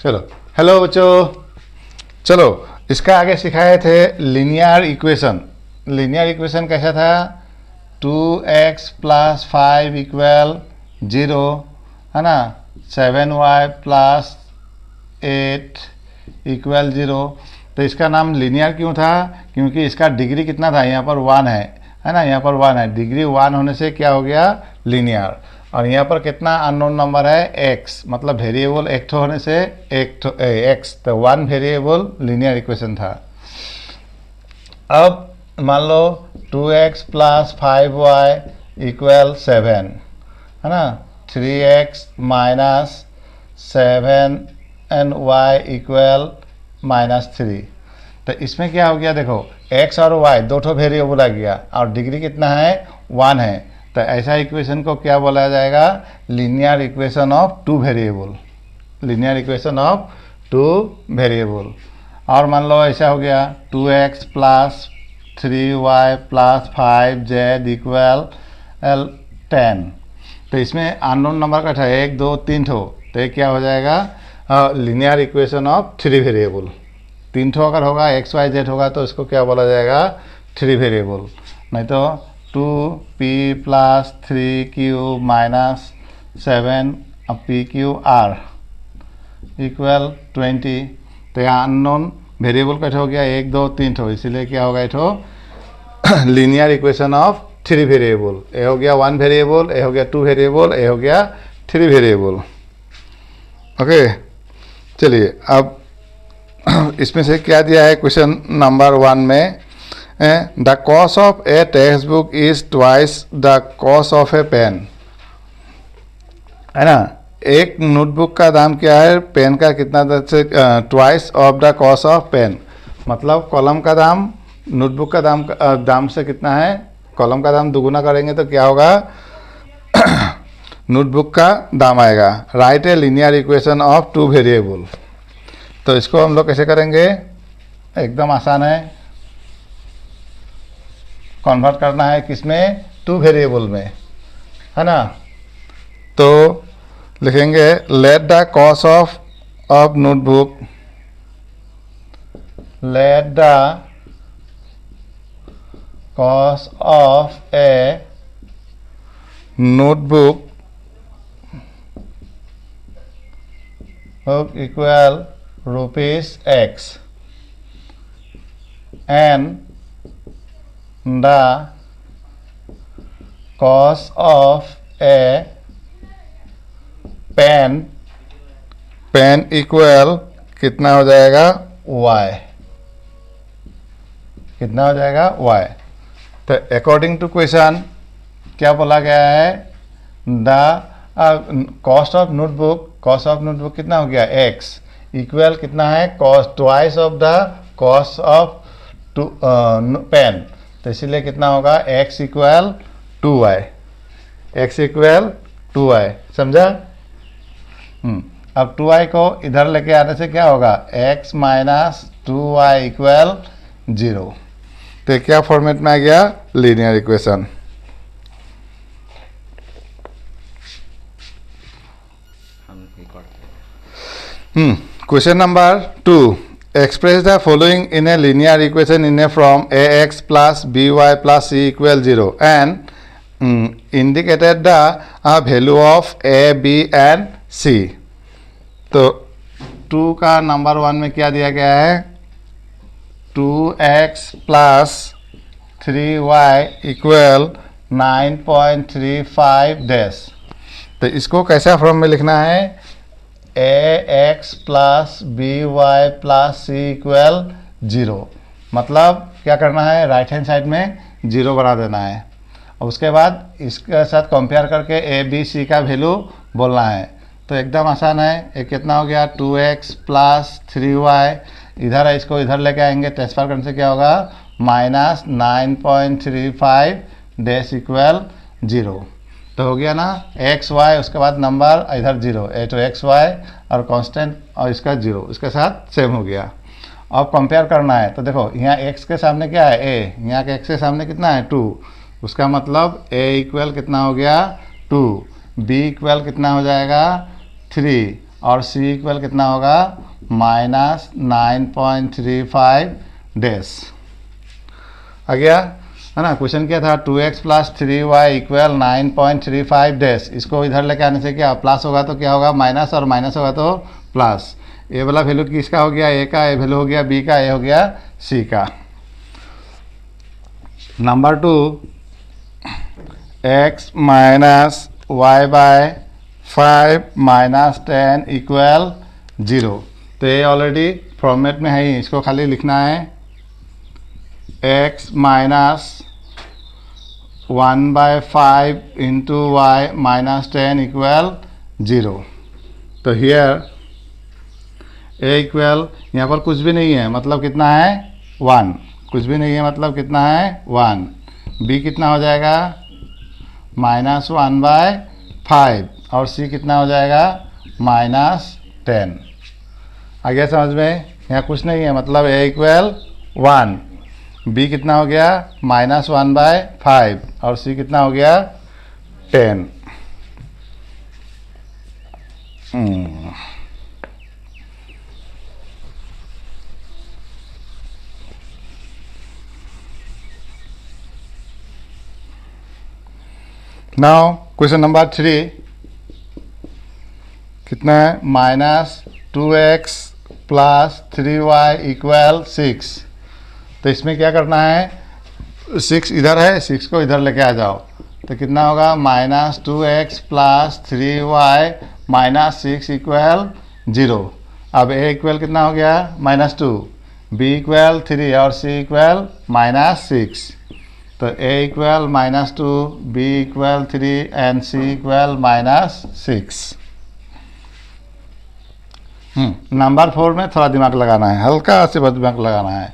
चलो, हेलो बच्चों। चलो, इसका आगे सिखाए थे लीनियर इक्वेशन। लीनियर इक्वेशन कैसा था? 2x + 5 = 0 है ना, 7y + 8 = 0। तो इसका नाम लीनियर क्यों था? क्योंकि इसका डिग्री कितना था? यहाँ पर 1 है ना, यहाँ पर 1 है। डिग्री 1 होने से क्या हो गया? लीनियर। और यहाँ पर कितना अननोन नंबर है? x, मतलब वेरिएबल एक ठो होने से x, तो 1 वेरिएबल लीनियर इक्वेशन था। अब मान लो 2x + 5y = 7 है ना, 3x - 7y = -3। तो इसमें क्या हो गया? देखो, x और y दो ठो वेरिएबल आ गया और डिग्री कितना है? 1 है। तो ऐसा इक्वेशन को क्या बोला जाएगा? Linear equation of two variable. Linear equation of two variable. और मान लो ऐसा हो गया 2x + 3y + 5z = 10। तो इसमें अननोन नंबर का था 1 2 3 ठो। तो ये क्या हो जाएगा? Linear equation of 3 variable. 3 ठो अगर होगा x y z होगा तो इसको क्या बोला जाएगा? 3 वेरिएबल। नहीं तो 2p + 3q - 7pqr = 20। तो यहाँ अननोन वेरिएबल का हो गया 1 2 3 ठो, इसीलिए क्या होगा? ये लीनियर इक्वेशन ऑफ 3 वेरिएबल। ये हो गया 1 वेरिएबल, ये हो गया 2 वेरिएबल, ये हो गया 3 वेरिएबल। ओके, चलिए अब इसमें से क्या दिया है क्वेश्चन नंबर 1 में? The cost of a text book is twice the cost of a pen, है ना। एक नोटबुक का दाम क्या है? पेन का कितना? Twice of the cost of pen, मतलब कॉलम का दाम नोटबुक का दाम से कितना है? कॉलम का दाम दुगुना करेंगे तो क्या होगा? नोटबुक का दाम आएगा। Right a linear equation of two variable. तो इसको हम लोग कैसे करेंगे? एकदम आसान है। कन्वर्ट करना है किसमें? टू वेरिएबल में, है ना। तो लिखेंगे let the cost of notebook, let the cost of a notebook equal ₹x and the cost of a pen equal कितना हो जाएगा? y। कितना हो जाएगा? y। तो अकॉर्डिंग टू क्वेश्चन क्या बोला गया है? द कॉस्ट ऑफ नोटबुक कितना हो गया? x इक्वल कितना है? Cost twice of the cost of pen. तो इसीलिए कितना होगा? x = 2y। x = 2y, समझा? अब 2y को इधर लेके आने से क्या होगा? x - 2y = 0। तो क्या फॉर्मेट में आ गया? Linear equation. Question number 2, express the following in a linear equation in a form ax + by + c = 0 and indicated the value of a b and c। तो 2 का नंबर 1 में क्या दिया गया है? 2x + 3y = 9.35 तो इसको कैसा फॉर्म में लिखना है? ax + by + c = 0। मतलब क्या करना है? राइट हैंड साइड में 0 बना देना है। और उसके बाद इसके साथ कंपेयर करके a b c का वैल्यू बोलना है। तो एकदम आसान है। ये कितना हो गया? 2x + 3y, इधर है, इसको इधर लेके आएंगे, ट्रांसफर करने से क्या होगा? -9.35 = 0। तो हो गया ना x y, उसके बाद नंबर इधर 0, ए तो x y और कांस्टेंट और इसका 0, इसके साथ सेम हो गया। अब कंपेयर करना है तो देखो यहाँ x के सामने क्या है? a। यहाँ के x के सामने कितना है? 2। उसका मतलब a = कितना हो गया? 2। b = कितना हो जाएगा? 3 और c इक्वल कितना होगा -9.35 डैश। आ गया है ना। क्वेश्चन क्या था 2x + 3y इक्वल 9.35 डैश। इसको इधर लेके आने से क्या प्लस होगा तो क्या होगा माइनस, और माइनस होगा तो प्लस। ए वाला वैल्यू किसका हो गया ए का, ए वैल्यू हो गया बी का, ए हो गया सी का। Number 2 x - y/5 - 10 equal 0। तो ये ऑलरेडी फॉर्मेट में है ही, इसको खाली लिखना है x - 1/5 × y - 10 इक्वल 0। तो हियर ए इक्वल यहाँ पर कुछ भी नहीं है मतलब कितना है 1, कुछ भी नहीं है मतलब कितना है 1। बी कितना हो जाएगा -1/5 और सी कितना हो जाएगा -10। आ गया समझ में। यहाँ कुछ नहीं है मतलब ए इक्वल 1, बी कितना हो गया -1/5 और सी कितना हो गया 10। नाउ क्वेश्चन नंबर 3 कितना है -2x + 3y इक्वल 6। तो इसमें क्या करना है 6 इधर है, 6 को इधर लेके आ जाओ तो कितना होगा -2x + 3y - 6 इक्वल 0। अब a इक्वल कितना हो गया -2, b इक्वल 3 और c इक्वल -6। तो a equal -2, b equal 3 and c equal -6। Number 4 में थोड़ा दिमाग लगाना है, हल्का से दिमाग लगाना है।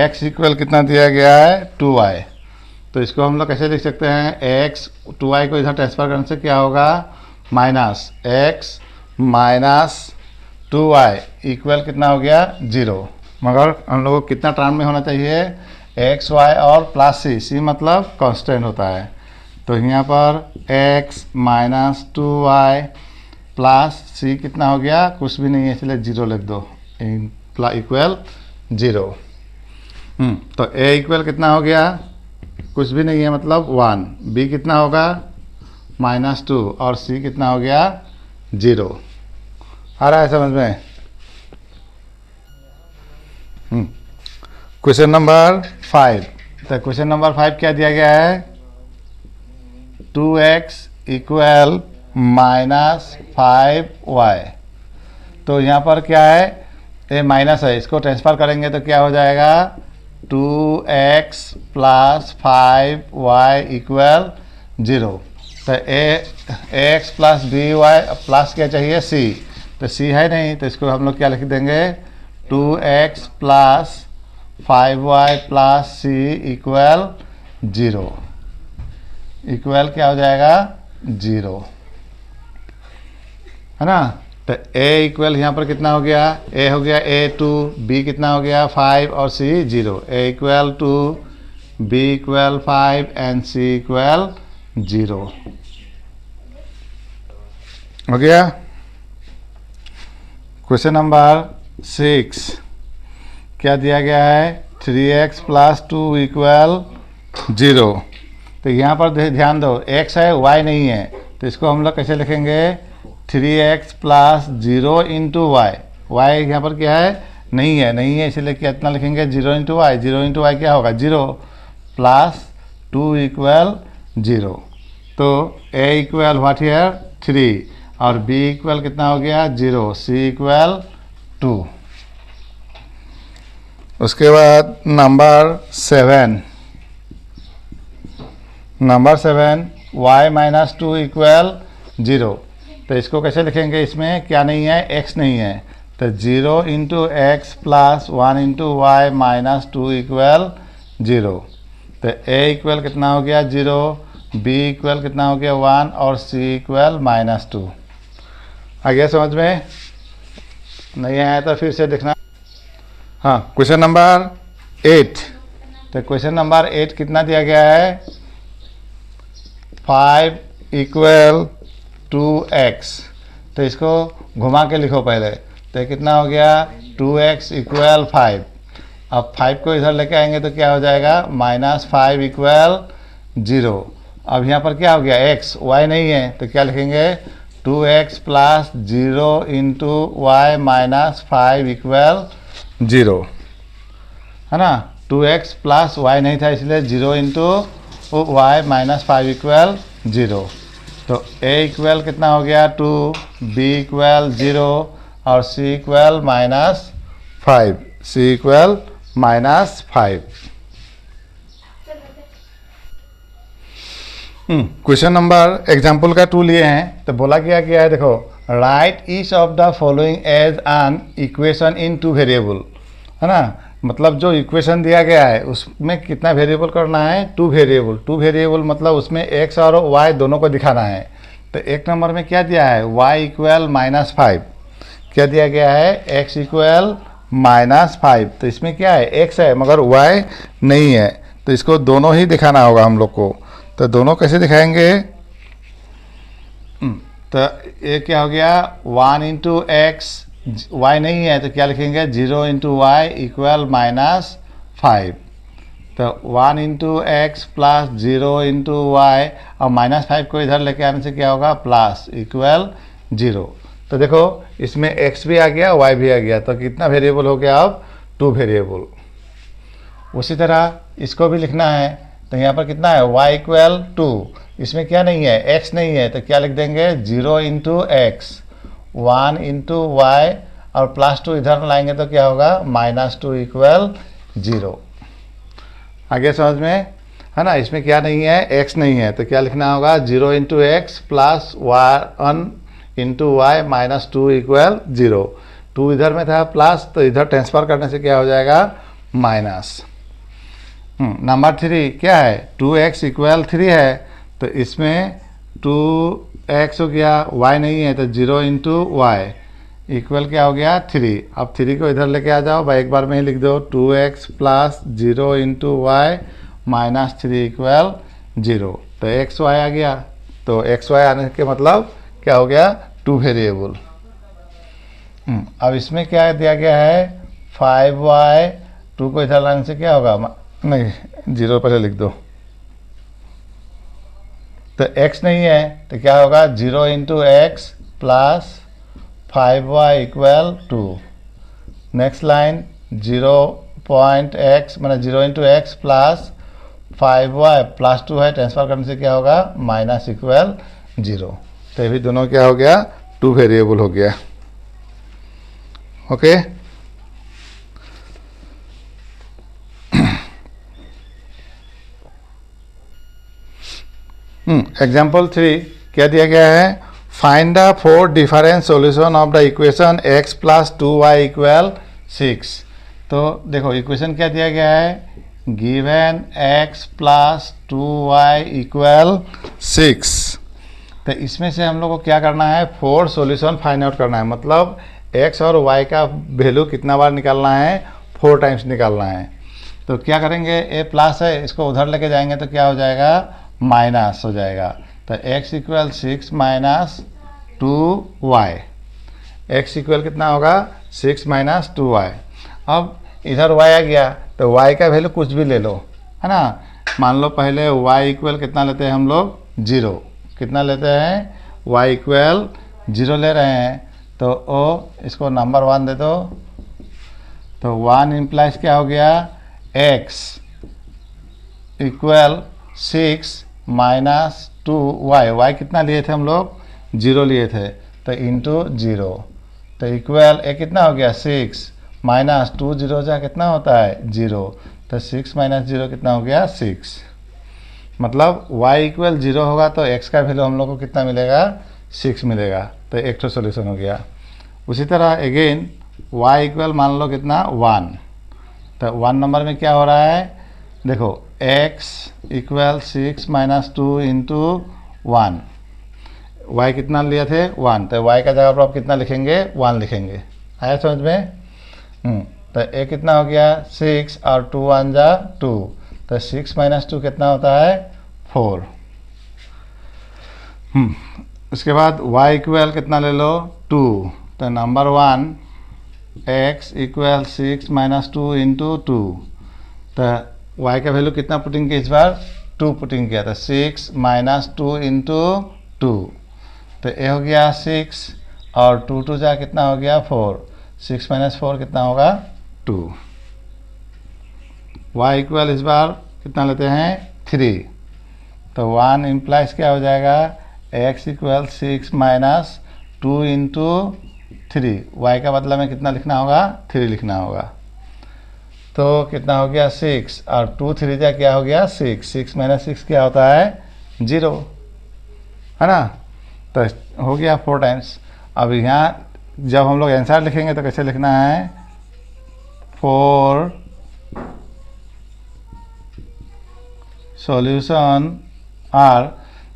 x इक्वल कितना दिया गया है 2y। तो इसको हम लोग कैसे लिख सकते हैं x 2y को इधर ट्रांसफर करने से क्या होगा -x - 2y इक्वल कितना हो गया 0। मगर हम लोगों को कितना टर्म में होना चाहिए x y और प्लस c मतलब कांस्टेंट होता है। तो यहाँ पर x - 2y प्लस c कितना हो गया कुछ भी नहीं है इसलिए 0 लिख दो इक्वल 0। तो a इक्वल कितना हो गया कुछ भी नहीं है मतलब 1, b कितना होगा -2 और c कितना हो गया 0। आ रहा है समझ में। Question number 5। तो क्वेश्चन नंबर 5 क्या दिया गया है 2x इक्वल -5y। तो यहाँ पर क्या है ये माइनस है, इसको ट्रांसफर करेंगे तो क्या हो जाएगा 2x + 5y इक्वल 0। तो ax + by प्लस क्या चाहिए c, तो c है नहीं तो इसको हम लोग क्या लिख देंगे 2x + 5y + c equal 0। Equal क्या हो जाएगा 0 है ना। तो a इक्वल यहाँ पर कितना हो गया a हो गया a2, b कितना हो गया 5 और c 0। a equal 2, b equal 5 and c equal 0 हो गया। क्वेश्चन नंबर 6 क्या दिया गया है 3x + 2 इक्वल 0। तो यहाँ पर ध्यान दो x है y नहीं है तो इसको हम लोग कैसे लिखेंगे 3x + 0 × y। y यहाँ पर क्या है नहीं है इसलिए कितना लिखेंगे 0 × y। 0 × y क्या होगा 0 + 2 इक्वल 0। तो a इक्वल व्हाट हियर 3 और b इक्वल कितना हो गया 0, c इक्वल 2। उसके बाद नंबर 7 y - 2 इक्वल 0। तो इसको कैसे लिखेंगे इसमें क्या नहीं है x नहीं है तो 0 × x + 1 × y - 2 इक्वल 0। तो a इक्वल कितना हो गया 0, b इक्वल कितना हो गया 1 और c इक्वल -2। आ गया समझ में। नहीं आया तो फिर से देखना। हाँ क्वेश्चन नंबर 8। तो क्वेश्चन नंबर 8 कितना दिया गया है 5 इक्वल 2x। तो इसको घुमा के लिखो पहले। तो ये कितना हो गया 2x इक्वल 5। अब 5 को इधर लेके आएंगे तो क्या हो जाएगा -5 इक्वल 0। अब यहाँ पर क्या हो गया x y नहीं है तो क्या लिखेंगे 2x plus 0 into Y -5 equal 0, है ना। 2x प्लस y नहीं था इसलिए 0 इंटू वाई -5 इक्वल 0। तो a इक्वल कितना हो गया 2, b इक्वल 0 और c equal -5, c equal -5। Question number example का 2 लिए हैं। तो बोला क्या है देखो, write each of the following as an equation in 2 variable, है ना। मतलब जो इक्वेशन दिया गया है उसमें कितना वेरिएबल करना है 2 वेरिएबल। 2 वेरिएबल मतलब उसमें x और y दोनों को दिखाना है। तो एक नंबर में क्या दिया है y इक्वल -5, क्या दिया गया है x इक्वल -5। तो इसमें क्या है x है मगर y नहीं है, तो इसको दोनों ही दिखाना होगा हम लोग को। तो दोनों कैसे दिखाएंगे, तो ये क्या हो गया 1 इंटू एक्स, y नहीं है तो क्या लिखेंगे 0 इंटू वाई इक्वल -5। तो 1 into x plus 0 into y और -5 को इधर लेके आने से क्या होगा प्लस इक्वल 0। तो देखो इसमें x भी आ गया y भी आ गया, तो कितना वेरिएबल हो गया अब 2 वेरिएबल। उसी तरह इसको भी लिखना है। तो यहाँ पर कितना है y इक्वल 2, इसमें क्या नहीं है x नहीं है तो क्या लिख देंगे 0 इंटू एक्स, 1 इंटू वाई और +2 इधर लाएंगे तो क्या होगा -2 इक्वल 0। आगे समझ में, है ना। इसमें क्या नहीं है x नहीं है तो क्या लिखना होगा 0 into x plus 1 into y -2 equal 0। 2 इधर में था प्लस तो इधर ट्रांसफर करने से क्या हो जाएगा माइनस। नंबर 3 क्या है 2x इक्वल 3 है, तो इसमें 2x हो गया, y नहीं है तो 0 इंटू वाई इक्वल क्या हो गया 3। अब 3 को इधर लेके आ जाओ भाई, एक बार में ही लिख दो 2x plus 0 into Y -3 equal 0। तो x y आ गया, तो x y आने के मतलब क्या हो गया 2 वेरिएबल। अब इसमें क्या दिया गया है 5y, 2 को इधर लाने से क्या होगा नहीं 0 पहले लिख दो। तो x नहीं है तो क्या होगा 0 into x plus 5y equal 2। Next line 0.x मैंने 0 into x plus 5y plus 2 है, ट्रांसफर करने से क्या होगा माइनस इक्वल 0। तो ये भी दोनों क्या हो गया 2 वेरिएबल हो गया। ओके एग्जाम्पल 3 क्या दिया गया है, find the 4 different solution of the equation x plus 2y equal 6। तो देखो इक्वेशन क्या दिया गया है, given x plus 2y equal 6। तो इसमें से हम लोग को क्या करना है 4 सॉल्यूशन फाइंड आउट करना है। मतलब x और y का वैल्यू कितना बार निकालना है 4 टाइम्स निकालना है। तो क्या करेंगे a प्लस है इसको उधर लेके जाएंगे तो क्या हो जाएगा माइनस हो जाएगा। तो x equal 6 minus 2y, x equal कितना होगा 6 माइनस 2y। अब इधर y आ गया तो y का वैल्यू कुछ भी ले लो, है ना। मान लो पहले y इक्वल कितना लेते हैं हम लोग 0, कितना लेते हैं y इक्वल 0 ले रहे हैं। तो ओ इसको नंबर 1 दे दो। तो 1 इम्प्लाइज क्या हो गया x equal 6 minus 2y, y कितना लिए थे हम लोग 0 लिए थे तो इंटू 0। तो इक्वल ए कितना हो गया 6 माइनस 2 0 जा कितना होता है 0। तो 6 माइनस 0 कितना हो गया 6। मतलब y इक्वल 0 होगा तो x का वैल्यू हम लोग को कितना मिलेगा 6 मिलेगा। तो एक तो सोल्यूशन हो गया। उसी तरह अगेन y इक्वल मान लो कितना 1। तो 1 नंबर में क्या हो रहा है देखो x equal 6 minus 2 into 1, y कितना लिए थे 1, तो y का जगह पर आप कितना लिखेंगे 1 लिखेंगे। आया समझ में। तो a कितना हो गया 6 और 2 1 जा 2, तो 6 माइनस 2 कितना होता है 4। उसके बाद y इक्वल कितना ले लो 2, तो number 1 x equal 6 minus 2 into 2, तो y का वैल्यू कितना पुटिंग किया इस बार 2 पुटिंग किया था, 6 माइनस 2 इंटू 2, तो ये हो गया 6 और 2 2 जा कितना हो गया 4, 6 माइनस 4 कितना होगा 2। y इक्वल इस बार कितना लेते हैं 3, तो 1 इम्प्लाइज क्या हो जाएगा x equal 6 minus 2 into 3, y का बदला में कितना लिखना होगा 3 लिखना होगा, तो कितना हो गया 6 और 2 3 जा क्या हो गया 6, 6 माइनस 6 क्या होता है 0, है ना, तो हो गया 4 टाइम्स। अब यहाँ जब हम लोग आंसर लिखेंगे तो कैसे लिखना है 4 सॉल्यूशन आर,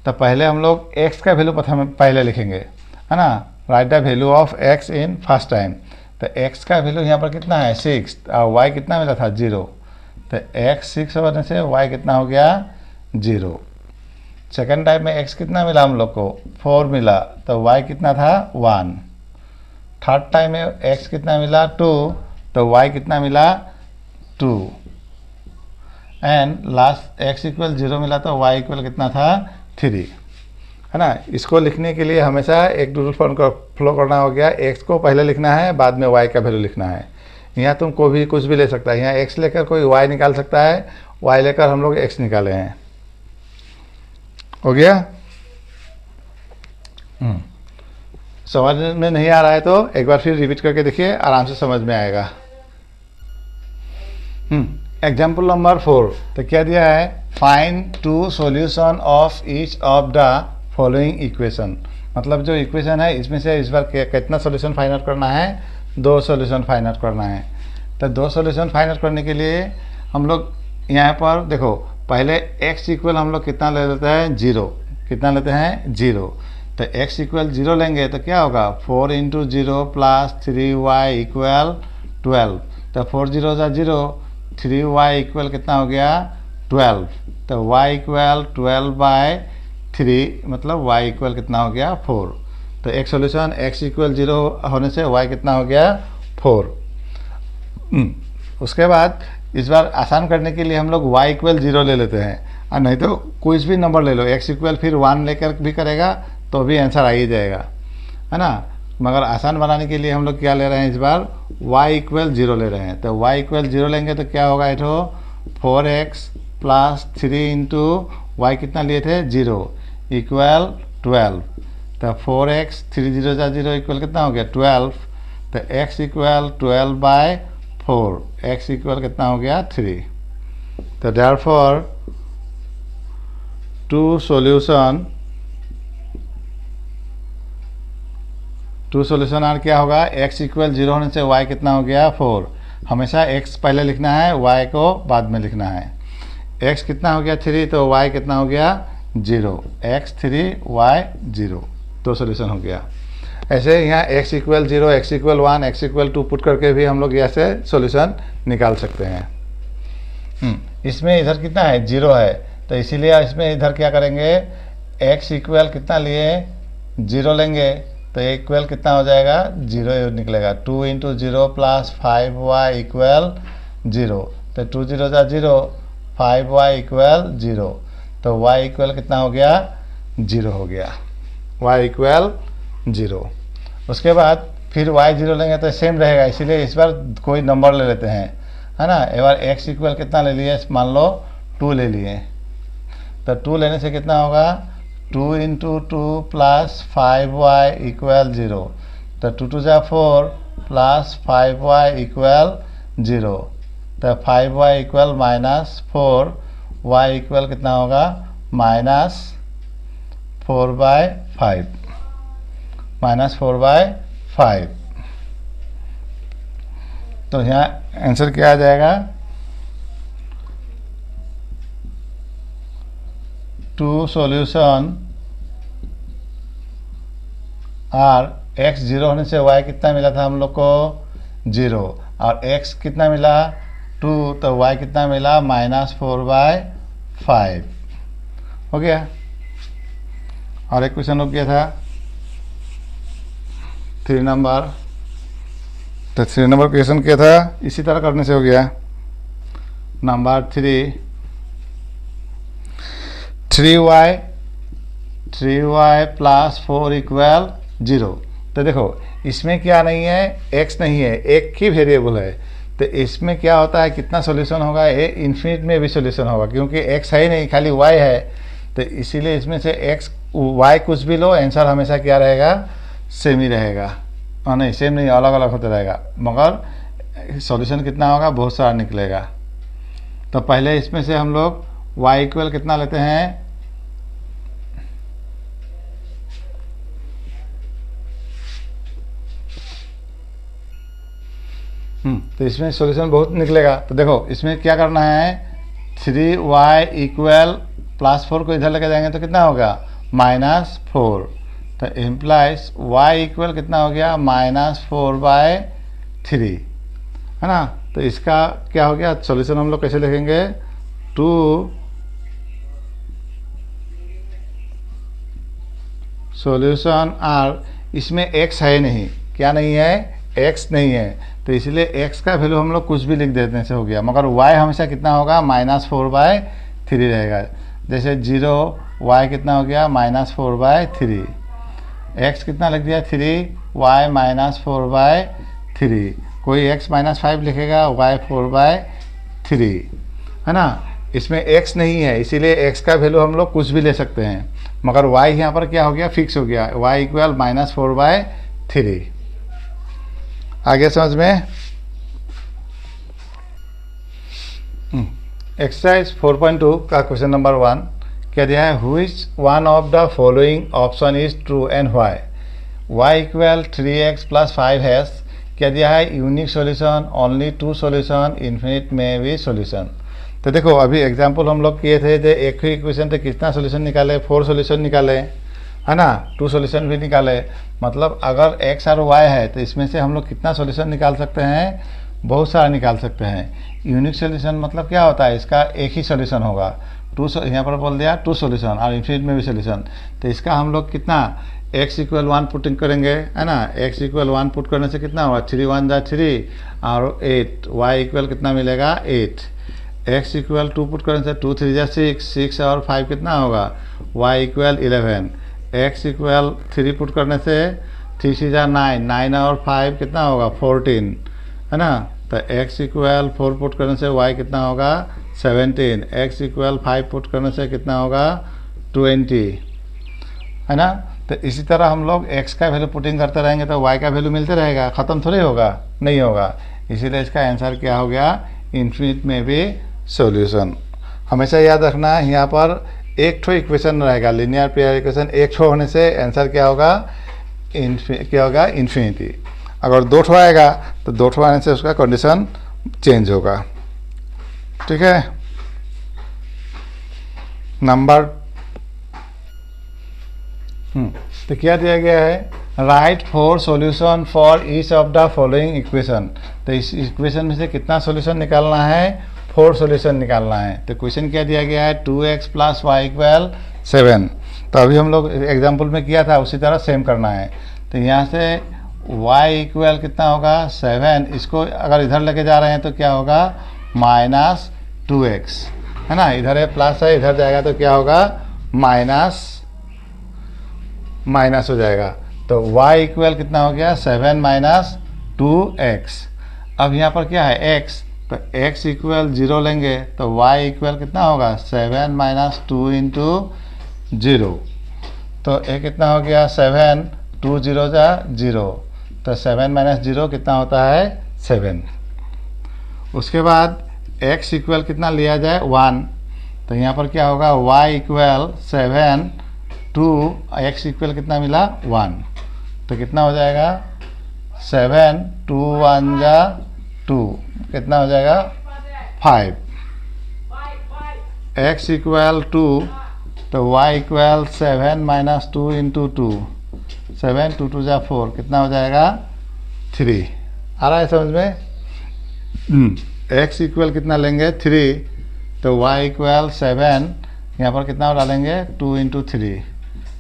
तो पहले हम लोग x का वैल्यू पहले लिखेंगे, है ना, right the value of x in first time, तो x का वैल्यू यहाँ पर कितना है 6 और y कितना मिला था 0, तो x 6 होने से y कितना हो गया 0। सेकेंड टाइम में x कितना मिला हम लोग को 4 मिला, तो y कितना था 1। थर्ड टाइम में x कितना मिला 2, तो y कितना मिला 2, एंड लास्ट x इक्वल 0 मिला, तो y इक्वल कितना था 3, है ना। इसको लिखने के लिए हमेशा एक रूल फॉलो करना हो गया, x को पहले लिखना है बाद में y का वैल्यू लिखना है। यहाँ तुम को भी कुछ भी ले सकता है, यहाँ x लेकर कोई y निकाल सकता है, y लेकर हम लोग x निकाले हैं, हो गया। समझ में नहीं आ रहा है तो एक बार फिर रिपीट करके देखिए, आराम से समझ में आएगा। एग्जाम्पल नंबर 4, तो क्या दिया है find 2 solution of each of the following equation, मतलब जो इक्वेशन है इसमें से इस बार कितना सॉल्यूशन फाइंड आउट करना है 2 सॉल्यूशन फाइंड आउट करना है। तो 2 सॉल्यूशन फाइंड आउट करने के लिए हम लोग यहाँ पर देखो पहले x इक्वल हम लोग कितना ले लेते हैं 0, कितना लेते हैं 0, तो x इक्वल 0 लेंगे तो क्या होगा 4 इंटू 0 प्लस 3y इक्वल 12, तो 4 0 जा 0, 3y इक्वल कितना हो गया 12, तो y इक्वल 12 बाय 3, मतलब y इक्वल कितना हो गया 4, तो एक सॉल्यूशन x इक्वल 0 होने से y कितना हो गया 4। उसके बाद इस बार आसान करने के लिए हम लोग y इक्वल 0 ले लेते हैं, और नहीं तो कोई भी नंबर ले लो, x इक्वल फिर 1 लेकर भी करेगा तो भी आंसर आ ही जाएगा, है ना। मगर आसान बनाने के लिए हम लोग क्या ले रहे हैं इस बार y इक्वल 0 ले रहे हैं, तो y इक्वल 0 लेंगे तो क्या होगा इधो 4x प्लस 3 इंटू वाई कितना लिए थे 0 इक्वल 12, तो 4x 3 0 जा 0 इक्वल कितना हो गया 12, तो x equal 12 by 4, x equal कितना हो गया 3, तो देयरफॉर 2 सॉल्यूशन आर क्या होगा x इक्वल 0 होने से y कितना हो गया 4, हमेशा x पहले लिखना है y को बाद में लिखना है। x कितना हो गया 3, तो y कितना हो गया 0, x 3 y 0, 2 सॉल्यूशन हो गया। ऐसे यहाँ x equal 0, x equal 1, x equal 2 put करके भी हम लोग ऐसे सॉल्यूशन निकाल सकते हैं। इसमें इधर कितना है 0 है, तो इसीलिए इसमें इधर क्या करेंगे x इक्वल कितना लिए 0 लेंगे, तो इक्वल कितना हो जाएगा 0 निकलेगा, 2 इंटू 0 प्लस 5y इक्वल 0, तो 2 0 जा 0, 5y इक्वल 0, तो y इक्वल कितना हो गया 0 हो गया, y इक्वल 0। उसके बाद फिर y 0 लेंगे तो सेम रहेगा, इसीलिए इस बार कोई नंबर ले लेते हैं, है ना। एक बार x इक्वल कितना ले लिए, मान लो 2 ले लिए, तो 2 लेने से कितना होगा 2 इंटू 2 प्लस 5y इक्वल 0, तो 2 2 जा 4 प्लस 5y इक्वल 0, तो 5y equal minus 4, y equal कितना होगा माइनस 4/5, माइनस 4/5। तो यहाँ आंसर क्या आ जाएगा 2 सॉल्यूशन आर x 0 होने से y कितना मिला था हम लोग को 0, और x कितना मिला 2, तो y कितना मिला माइनस 4/5 हो गया। और एक क्वेश्चन हो गया था 3 नंबर, तो 3 नंबर क्वेश्चन क्या था, इसी तरह करने से हो गया। Number 3y plus 4 equal 0। तो देखो इसमें क्या नहीं है, x नहीं है, एक ही वेरिएबल है। तो इसमें क्या होता है, कितना सॉल्यूशन होगा, ये इन्फिनिट में भी सॉल्यूशन होगा, क्योंकि x है ही नहीं, खाली y है। तो इसीलिए इसमें से x y कुछ भी लो, आंसर हमेशा क्या रहेगा, सेम ही रहेगा। और नहीं, सेम नहीं, अलग अलग होता रहेगा, मगर सॉल्यूशन कितना होगा, बहुत सारा निकलेगा। तो पहले इसमें से हम लोग y इक्वल कितना लेते हैं, तो इसमें सॉल्यूशन बहुत निकलेगा। तो देखो इसमें क्या करना है, 3y इक्वल प्लस 4 को इधर लेके जाएंगे तो कितना होगा, -4। तो इम्प्लाइज y इक्वल कितना हो गया, -4/3, है ना। तो इसका क्या हो गया, सॉल्यूशन हम लोग कैसे लिखेंगे, 2 सॉल्यूशन आर, इसमें x है नहीं, क्या नहीं है, x नहीं है, तो इसलिए x का वैल्यू हम लोग कुछ भी लिख देने से हो गया, मगर y हमेशा कितना होगा, -4/3 रहेगा। जैसे 0, y कितना हो गया, -4/3, x कितना लिख दिया 3, y -4/3, कोई x -5 लिखेगा, y 4/3, है ना। इसमें x नहीं है, इसीलिए x का वैल्यू हम लोग कुछ भी ले सकते हैं, मगर y यहाँ पर क्या हो गया, फिक्स हो गया, y इक्वल -4/3। आगे समझ में। एक्सरसाइज 4.2 का क्वेश्चन नंबर 1 क्या दिया है, which one of the following option is true and why. y equal 3x + 5 has क्या दिया है, unique solution, only 2 solution, infinite में भी सॉल्यूशन। तो देखो अभी एग्जांपल हम लोग किए थे, जो एक ही इक्वेशन थे कितना सॉल्यूशन निकाले, 4 सॉल्यूशन निकाले, है ना, 2 सॉल्यूशन भी निकाले। मतलब अगर x और y है तो इसमें से हम लोग कितना सॉल्यूशन निकाल सकते हैं, बहुत सारा निकाल सकते हैं। यूनिक सॉल्यूशन मतलब क्या होता है, इसका एक ही सॉल्यूशन होगा, 2 यहाँ पर बोल दिया 2 सॉल्यूशन, और इन्फिनिट में भी सॉल्यूशन। तो इसका हम लोग कितना, x इक्वल 1 पुटिंग करेंगे, है ना, x इक्वल 1 पुट करने से कितना होगा, 3 1 जा 3 और 8, y इक्वल कितना मिलेगा 8, x इक्वल 2 पुट करने से 2 3 जा 6, 6 और 5 कितना होगा, y equal 11, x equal 3 put करने से 3 6 जा 9, 9 और 5 कितना होगा 14, है ना। तो x इक्वल 4 पुट करने से y कितना होगा 17, x इक्वल 5 पुट करने से कितना होगा 20, है ना। तो इसी तरह हम लोग x का वैल्यू पुटिंग करते रहेंगे तो y का वैल्यू मिलते रहेगा, ख़त्म थोड़ी होगा, नहीं होगा। इसीलिए इसका आंसर क्या हो गया, इन्फिनिट में भी सॉल्यूशन। हमेशा याद रखना यहाँ पर एक ठो इक्वेशन रहेगा, लीनियर पेयर इक्वेशन, एक ठो होने से आंसर क्या होगा, क्या होगा, इन्फिनिटी। अगर 2 ठो आएगा तो 2 ठो आने से उसका कंडीशन चेंज होगा, ठीक है। नंबर तो क्या दिया गया है, right 4 solution for each of the following equation. तो इस इक्वेशन में से कितना सॉल्यूशन निकालना है, 4 सॉल्यूशन निकालना है। तो क्वेश्चन क्या दिया गया है, 2x + y इक्वल 7। तो अभी हम लोग एग्जाम्पल में किया था उसी तरह सेम करना है। तो यहाँ से y इक्वल कितना होगा 7, इसको अगर इधर लेके जा रहे हैं तो क्या होगा -2x, है ना, इधर है प्लस है, इधर जाएगा तो क्या होगा माइनस हो जाएगा। तो y इक्वल कितना हो गया 7 - 2x। अब यहाँ पर क्या है x, तो x इक्वल 0 लेंगे तो y इक्वल कितना होगा 7 - 2 × 0। तो ये कितना हो गया 7, 2 0 जा 0, तो 7 - 0 कितना होता है 7। उसके बाद x इक्वल कितना लिया जाए 1, तो यहाँ पर क्या होगा y इक्वल 7, 2, x इक्वल कितना मिला 1, तो कितना हो जाएगा 7, 2 1 जा 2, कितना हो जाएगा 5। x इक्वल 2, तो y इक्वल 7 - 2 × 2, 7 2 2 जा 4, कितना हो जाएगा 3। आ रहा है समझ में। x इक्वल कितना लेंगे 3, तो y इक्वल 7, यहाँ पर कितना डालेंगे 2 × 3,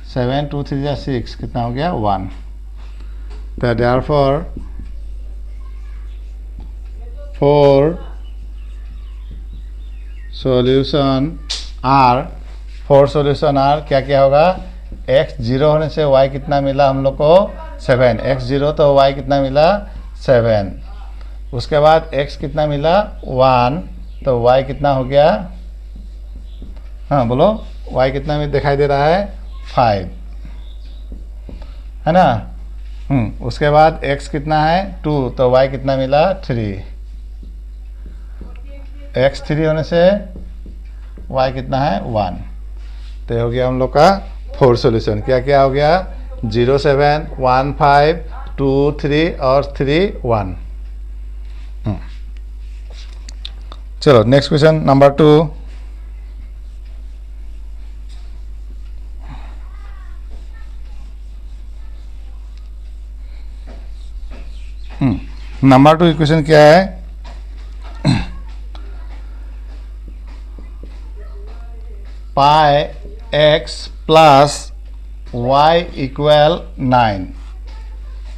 7 2 3 जा 6, कितना हो गया 1। तो therefore फोर सॉल्यूशन आर क्या क्या होगा, x 0 होने से y कितना मिला हम लोग को 7, x 0 तो y कितना मिला 7, उसके बाद x कितना मिला 1 तो y कितना हो गया, हाँ बोलो y कितना में दिखाई दे रहा है 5 है ना। उसके बाद x कितना है 2 तो y कितना मिला 3, x 3 होने से y कितना है 1। तो ये हो गया हम लोग का 4 सॉल्यूशन। क्या क्या हो गया 0 7 1 5 2 3 और 3 1। चलो next question number 2। Number 2 equation क्या है, पाई x प्लस वाई इक्वल 9,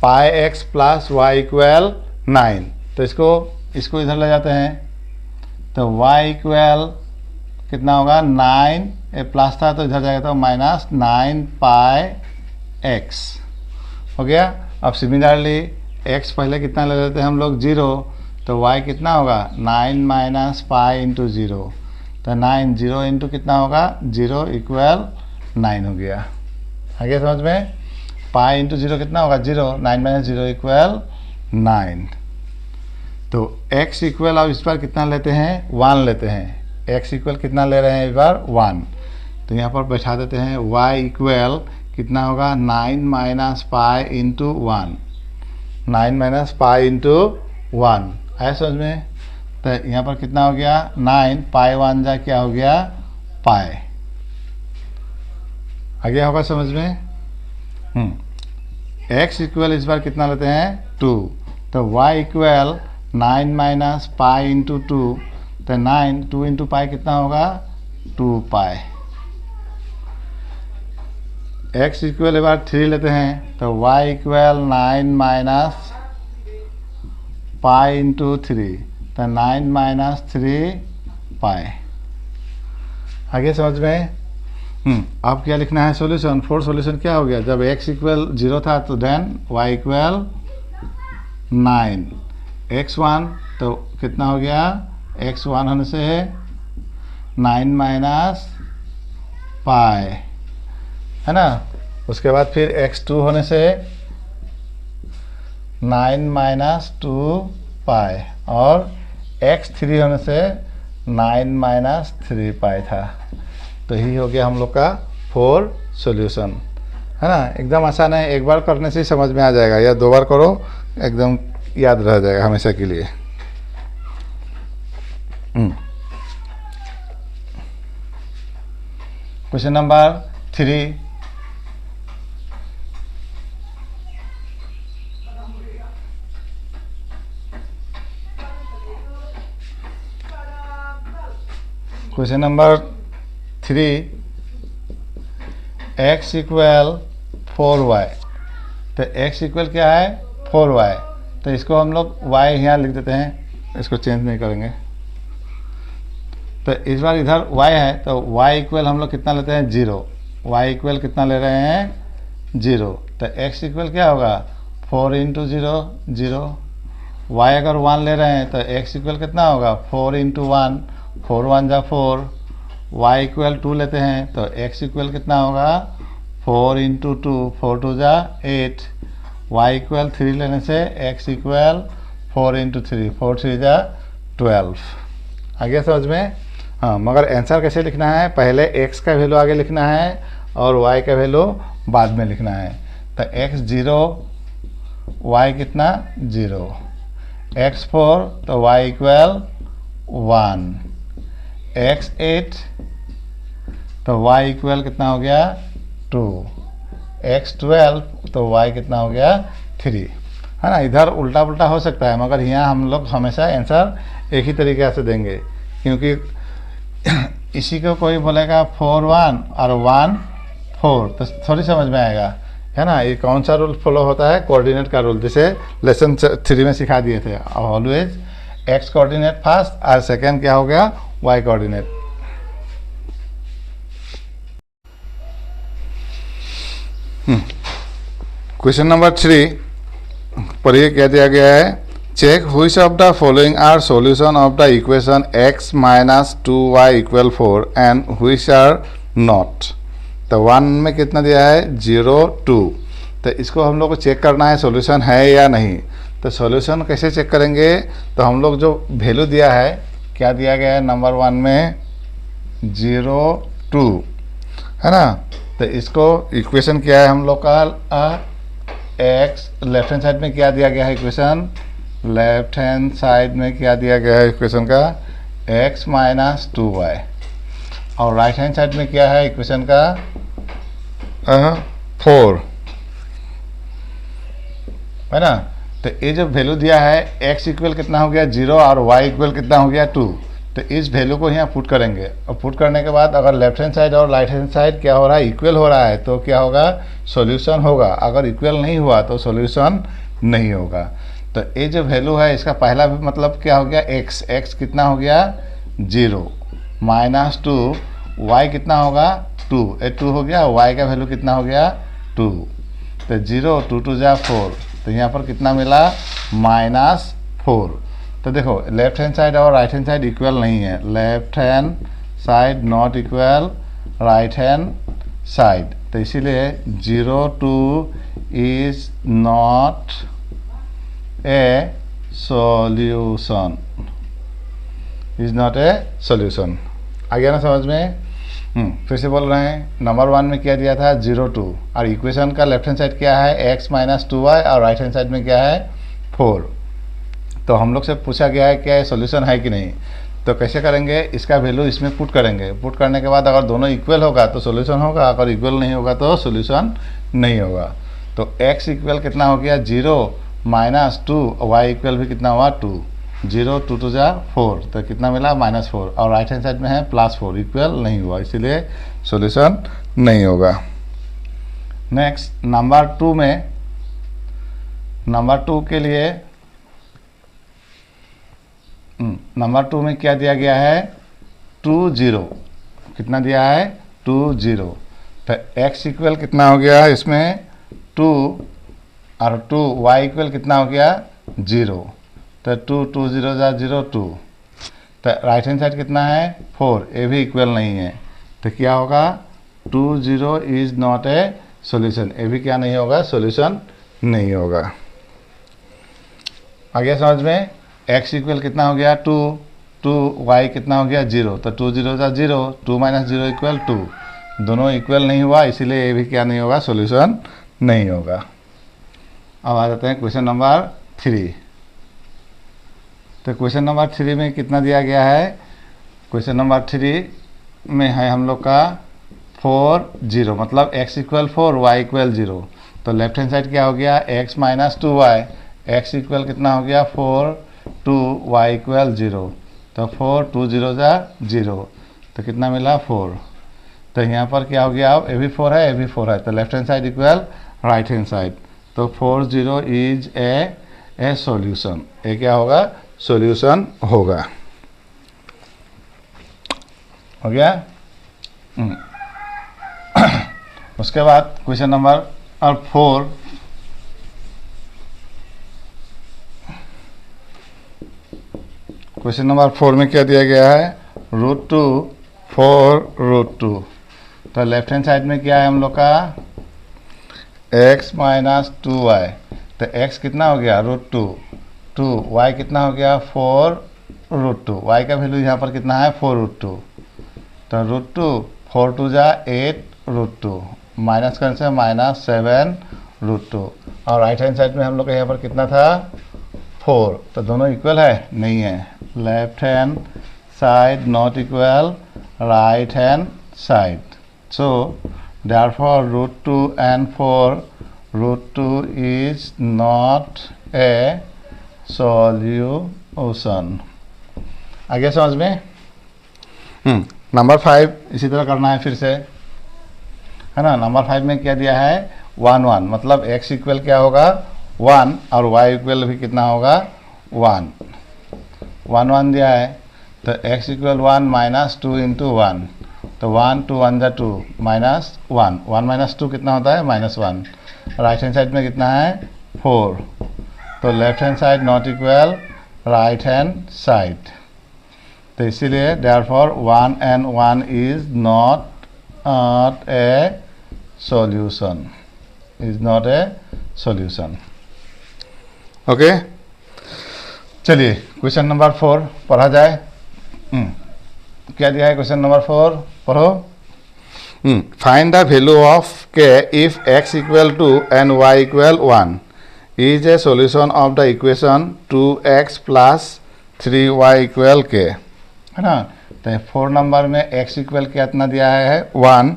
पाई x प्लस वाई इक्वल 9। तो इसको इधर ले जाते हैं तो y इक्वल कितना होगा 9, ए प्लस था तो इधर जाएगा तो माइनस 9 पाई x हो गया। अब सिमिलरली x पहले कितना ले लेते हैं हम लोग 0, तो y कितना होगा 9 माइनस पाई इंटू 0, तो 9 0 इंटू कितना होगा 0 इक्वल 9 हो गया। आगे समझ में, पाई इंटू 0 कितना होगा 0, 9 माइनस 0 इक्वल 9। तो x इक्वल अब इस बार कितना लेते हैं 1 लेते हैं, x इक्वल कितना ले रहे हैं इस बार 1, तो यहाँ पर बैठा देते हैं y इक्वल कितना होगा 9 minus pi into 1, 9 minus pi into 1 है समझ में। तो यहाँ पर कितना हो गया 9 पाई 1 जा क्या हो गया पाई, आगे होगा समझ में। x इक्वल इस बार कितना लेते हैं 2, तो y equal 9 minus pi into 2, तो 9 2 इंटू पाई कितना होगा 2 पाई। x इक्वल एक बार 3 लेते हैं तो y equal 9 minus pi into 3, तो 9 माइनस 3 पाई। आगे समझ में। अब क्या लिखना है सॉल्यूशन, 4 सॉल्यूशन क्या हो गया, जब x इक्वल 0 था तो देन y इक्वल 9, x1 तो कितना हो गया x1 होने से 9 माइनस पाई है ना। उसके बाद फिर x2 होने से 9 माइनस 2 पाई और x3 होने से 9 माइनस 3 पाई था। तो यही हो गया हम लोग का 4 सॉल्यूशन है ना। एकदम आसान है, एक बार करने से ही समझ में आ जाएगा, या 2 बार करो एकदम याद रह जाएगा हमेशा के लिए। Question number 3, question number 3, x equal 4y, तो x इक्वल क्या है 4y, तो इसको हम लोग y यहाँ लिख देते हैं, इसको चेंज नहीं करेंगे। तो इस बार इधर y है तो y इक्वल हम लोग कितना लेते हैं 0, y इक्वल कितना ले रहे हैं 0, तो x इक्वल क्या होगा 4 इंटू 0 0, y अगर 1 ले रहे हैं तो x इक्वल कितना होगा 4 इंटू 1, 4 1 जा 4, y इक्वल 2 लेते हैं तो x इक्वल कितना होगा 4 इंटू 2, 4 2 जा 8, y इक्वल 3 लेने से x इक्वल 4 इंटू 3, 4 3 जा 12। आगे समझ में। हाँ, मगर आंसर कैसे लिखना है, पहले x का वैल्यू आगे लिखना है और y का वैल्यू बाद में लिखना है। तो x 0 y कितना 0, x 4 तो y इक्वल 1, x 8 तो y इक्वल कितना हो गया 2, x 12 तो y कितना हो गया 3 है ना। इधर उल्टा पुल्टा हो सकता है मगर यहाँ हम लोग हमेशा आंसर एक ही तरीके से देंगे, क्योंकि इसी को कोई बोलेगा 4 1 और 1 4 तो थोड़ी समझ में आएगा। है ना। ये कौन सा रूल फॉलो होता है, कोऑर्डिनेट का रूल, जैसे लेसन 3 में सिखा दिए थे, ऑलवेज एक्स कोऑर्डिनेट फर्स्ट और सेकेंड क्या हो गया, वाई कोऑर्डिनेट। क्वेश्चन नंबर 3 पढ़िए क्या दिया गया है, check which of the following are solution of the equation x minus 2y equal 4 and which are not. तो 1 में कितना दिया है, 0 2। तो इसको हम लोग को चेक करना है सॉल्यूशन है या नहीं। तो सॉल्यूशन कैसे चेक करेंगे, तो हम लोग जो वैल्यू दिया है, क्या दिया गया है नंबर 1 में 0 2, है ना। तो इसको इक्वेशन क्या है हम लोग का, एक्स लेफ्ट हैंड साइड में क्या दिया गया है इक्वेशन, लेफ्ट हैंड साइड में क्या दिया गया है इक्वेशन का, x माइनस 2y, और राइट हैंड साइड में क्या है इक्वेशन का 4, है ना। तो ये जो वैल्यू दिया है x इक्वल कितना हो गया 0 और y इक्वल कितना हो गया 2। तो इस वैल्यू को यहाँ पुट करेंगे, और पुट करने के बाद अगर लेफ्ट हैंड साइड और राइट हैंड साइड क्या हो रहा है, इक्वल हो रहा है, तो क्या होगा, सॉल्यूशन होगा। अगर इक्वल नहीं हुआ तो सॉल्यूशन नहीं होगा। तो ये जो वैल्यू है इसका पहला मतलब क्या हो गया, x कितना हो गया 0 माइनस 2, y कितना होगा 2, ये 2 हो गया, y का वैल्यू कितना हो गया 2। तो 0 2 2 जा 4, तो यहाँ पर कितना मिला -4। तो देखो लेफ्ट हैंड साइड और राइट हैंड साइड इक्वल नहीं है, left hand side not equal right hand side. तो इसीलिए 0 2 is not a solution, is not a solution. आ गया ना समझ में। फिर से बोल रहे हैं, नंबर 1 में क्या दिया था 0 2, और इक्वेशन का लेफ्ट हैंड साइड क्या है x माइनस 2y, और राइट हैंड साइड में क्या है 4। तो हम लोग से पूछा गया है क्या सॉल्यूशन है कि नहीं। तो कैसे करेंगे, इसका वैल्यू इसमें पुट करेंगे, पुट करने के बाद अगर दोनों इक्वल होगा तो सॉल्यूशन होगा, अगर इक्वल नहीं होगा तो सॉल्यूशन नहीं होगा। तो x इक्वल कितना हो गया 0 माइनस 2, y इक्वल भी कितना हुआ 2, 0 2 2 जा 4, तो कितना मिला -4, और राइट हैंड साइड में है +4, इक्वल नहीं हुआ, इसीलिए सॉल्यूशन नहीं होगा। नेक्स्ट नंबर 2 में, नंबर 2 के लिए नंबर 2 में क्या दिया गया है 2 0, कितना दिया है 2 0। तो x इक्वल कितना हो गया इसमें 2 और 2, y इक्वल कितना हो गया 0। तो 2 2 0 जा 0 2। तो राइट हैंड साइड कितना है 4, ये भी इक्वल नहीं है। तो क्या होगा 2 0 इज नॉट ए सॉल्यूशन, ये भी क्या नहीं होगा, सॉल्यूशन नहीं होगा। आगे समझ में, x इक्वल कितना हो गया 2 2, y कितना हो गया 0। तो 2 0 जा 0, 2 माइनस 0 इक्वल 2, दोनों इक्वल नहीं हुआ, इसीलिए ये भी क्या नहीं होगा, सॉल्यूशन नहीं होगा। अब आ जाते हैं क्वेश्चन नंबर 3। तो क्वेश्चन नंबर 3 में कितना दिया गया है, क्वेश्चन नंबर 3 में है हम लोग का 4 0, मतलब x इक्वल 4 y इक्वल 0। तो लेफ्ट हैंड साइड क्या हो गया x minus 2y, x equal कितना हो गया 4 2, y इक्वल 0। तो 4 2 0 जा 0, तो कितना मिला 4। तो यहाँ पर क्या हो गया, अब ए भी 4 है, ए भी 4 है, तो left hand side equal right hand side. तो 4 0 इज ए सॉल्यूशन, ये क्या होगा, सॉल्यूशन होगा। हो गया। उसके बाद क्वेश्चन नंबर 4, क्वेश्चन नंबर 4 में क्या दिया गया है √2 4 √2। तो लेफ्ट हैंड साइड में क्या है हम लोग का x माइनस 2y। तो x कितना हो गया √2 2, y कितना हो गया 4 √2, y का वैल्यू यहाँ पर कितना है 4 √2। तो √2 4 2 जा 8 √2, माइनस करने से -7 √2, और राइट हैंड साइड में हम लोग का यहाँ पर कितना था 4। तो दोनों इक्वल है, नहीं है, left hand side not equal right hand side. So therefore √2 and 4 √2 is not a solution। आगे समझ में। नंबर 5 इसी तरह करना है फिर से, है ना। नंबर 5 में क्या दिया है 1 1, मतलब x इक्वल क्या होगा 1 और y इक्वल भी कितना होगा 1 1 1 दिया है तो x इक्वल 1 माइनस 2 इंटू 1, तो 1 2 1 2 माइनस 1 1 माइनस 2 कितना होता है -1, राइट हैंड साइड में कितना है 4, तो left hand side not equal right hand side, तो इसीलिए therefore 1 and 1 is not a solution, is not a solution. Okay, चलिए क्वेश्चन नंबर 4 पढ़ा जाए। क्या दिया है क्वेश्चन नंबर 4, पढ़ो। Find the value of k if x equal two and y equal 1 is a solution of the equation 2x plus 3y equal k, है ना। तो 4 नंबर में x इक्वल कितना दिया है 1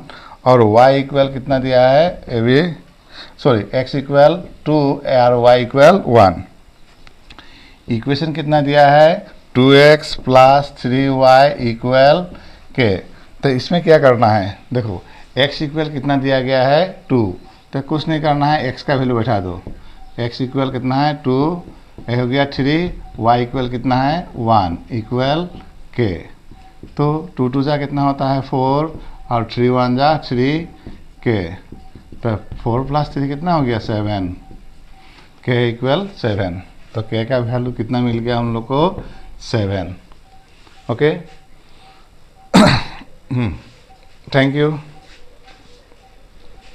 और y इक्वल कितना दिया है x इक्वल 2 और y इक्वल 1। इक्वेशन कितना दिया है 2x प्लस 3y इक्वल के, तो इसमें क्या करना है, देखो x इक्वल कितना दिया गया है 2, तो कुछ नहीं करना है, x का वैल्यू बैठा दो, x इक्वल कितना है 2, ये हो गया 3, y इक्वल कितना है 1 इक्वल के, तो 2 2 जा कितना होता है 4 और 3 1 जा 3 के, तो 4 प्लस 3 कितना हो गया 7, के इक्वल 7, तो के का वैल्यू कितना मिल गया हम लोग को 7। Okay, thank you.